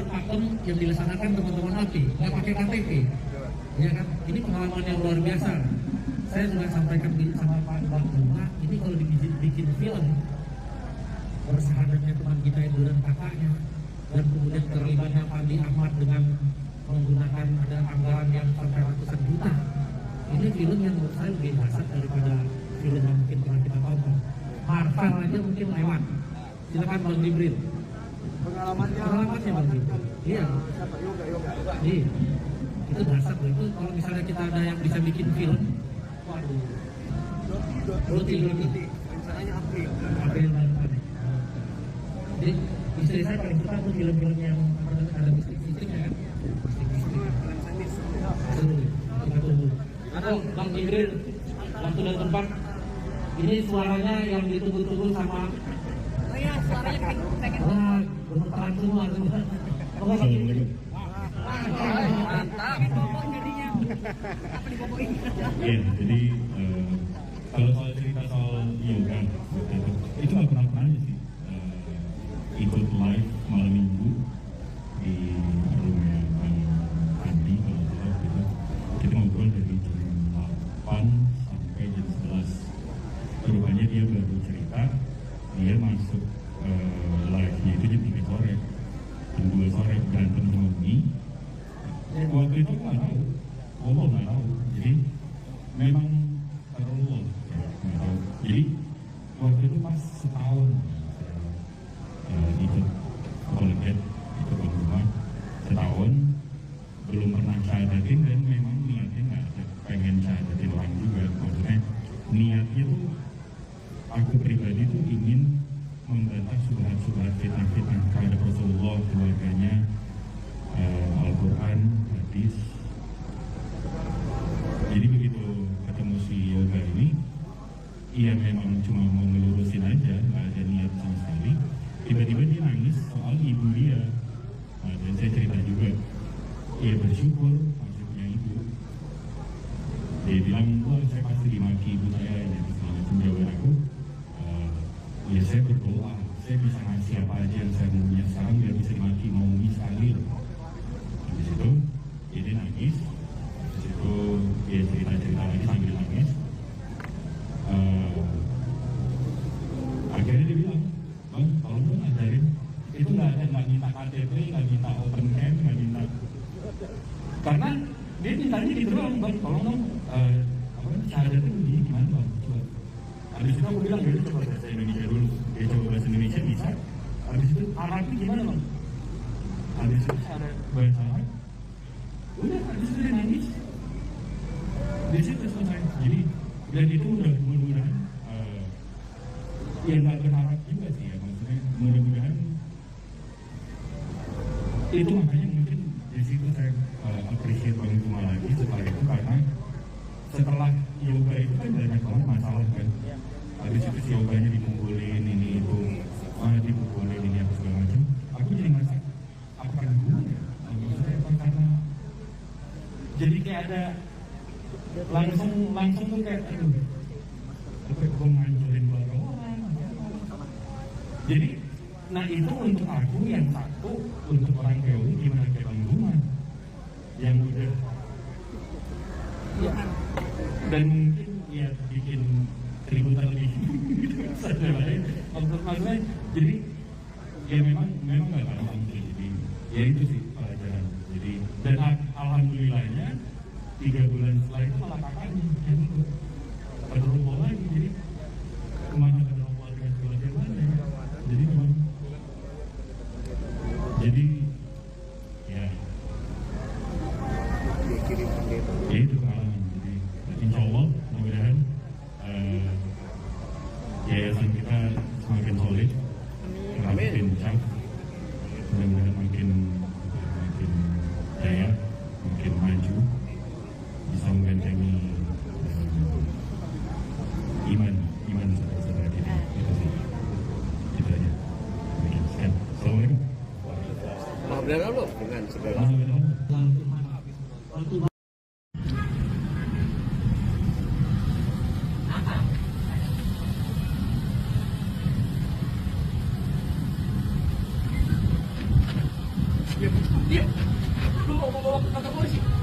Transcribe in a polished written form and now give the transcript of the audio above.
pakem yang dilaksanakan teman-teman API, nggak pakai KTP, ya kan? Ini pengalaman yang luar biasa. Saya juga sampaikan sama Pak Bang, ini kalau dibikin film, bersahabatnya teman kita itu dan kakaknya, dan kemudian terlibatnya Fandi Ahmad dengan menggunakan ada anggaran yang sampai ratusan juta. Ini film yang menurut saya lebih dasar daripada film yang mungkin pernah kita tonton. Marvel aja mungkin lewat. Silakan Bang Jibril. Pengalamannya Bang Jibril. Iya. Iya. Itu dasar loh. Itu kalau misalnya kita ada yang bisa bikin film, waduh. Roti. Rencananya April. Jadi istri saya paling suka tuh film-film yang ada mistik-mistiknya kan. Seru. Kita tunggu. Atau Bang Jibril, waktu dan tempat. Ini suaranya yang ditunggu-tunggu sama. Oh iya, suaranya pengen. Wah, gemeteran semua. Assalamualaikum. Mantap. Bobok jadinya. Apa dibobokin? Iya, jadi kalau soal cerita soal yoga itu nggak pernah aja sih. Ikut live malam minggu di rumah Bang Andi kalau tidak gitu. Kita ngobrol dari jam 8 sampai jam 11. Rupanya dia baru cerita dia masuk live-nya itu jam 3 sore, jam 2 sore berantem sama Umi. Waktu itu aku nggak tahu, ngomong nggak tahu. Jadi memang terlalu nggak tahu. Jadi waktu itu pas setahun ikut koleget, ikut rumah setahun, belum pernah syahadatin dan memang niatnya nggak ada pengen syahadatin orang juga. Maksudnya niatnya tuh aku pribadi tuh ingin membantah subhat-subhat fitnah-fitnah terhadap Rasulullah, keluarganya, Al-Quran, hadis. Jadi begitu ketemu si yoga ini, ia memang cuma mau ngelurusin aja, nggak ada niat sama sekali. Tiba-tiba dia nangis soal ibu dia. Nah, dan saya cerita juga, ia bersyukur maksudnya ibu. Dia bilang, oh saya pasti dimaki ibu saya, dan segala macam. Jawaban aku, ya saya berdoa, saya bisa ngasih apa aja yang saya mau punya sekarang biar bisa dimaki, mau sekali. Habis itu dia nangis, habis itu dia cerita-cerita lagi sambil nangis. Akhirnya dia bilang, Bang, tolong dong ajarin. Itu nggak minta KTP, nggak minta open camp, nggak minta. Karena dia mintanya gitu doang, Bang, tolong dong. Syahadatnya begini gimana Bang? Coba. Habis itu aku bilang, ya coba bahasa Indonesia dulu. Dia coba bahasa Indonesia bisa. Habis itu Arabnya gimana Bang? Habis itu ada bahasa Arab. Udah, habis itu dia nangis. Di situ selesai. Jadi, dan itu udah mudah-mudahan ya nggak berharap juga sih ya, maksudnya mudah-mudahan itu makanya mungkin di situ saya appreciate Bang Juma lagi setelah itu, karena setelah yoga itu kan banyak banget masalah kan. Habis itu si yoganya dipukulin ini itu, dipukulin ini apa segala macam. Aku jadi merasa apa kan gue ya? Maksudnya apa karena jadi kayak ada langsung tuh kayak aduh, apa gue ngancurin barang orang. Jadi, nah itu untuk aku yang satu, untuk orang POI gimana kayak Bang Juma yang udah ya, dan mungkin ya bikin keributan lebih gitu saja lain. Maksudnya jadi ya memang nggak gampang sih. Jadi ya itu sih pelajaran. Jadi dan alhamdulillahnya 3 bulan setelah itu malah kakaknya yang itu berubah lagi. Jadi kemana keluarga mana? Jadi memang ya itu pengalaman. Jadi insya Allah mudah-mudahan yayasan kita semakin solid, semakin besar, mudah-mudahan makin jaya, makin maju, bisa membentengi iman saudara-saudara kita. Itu sih, itu aja. Sekian. Assalamualaikum. Maaf dan Allah dengan segala. Ya, Dia. Lu mau bawa ke kantor polisi?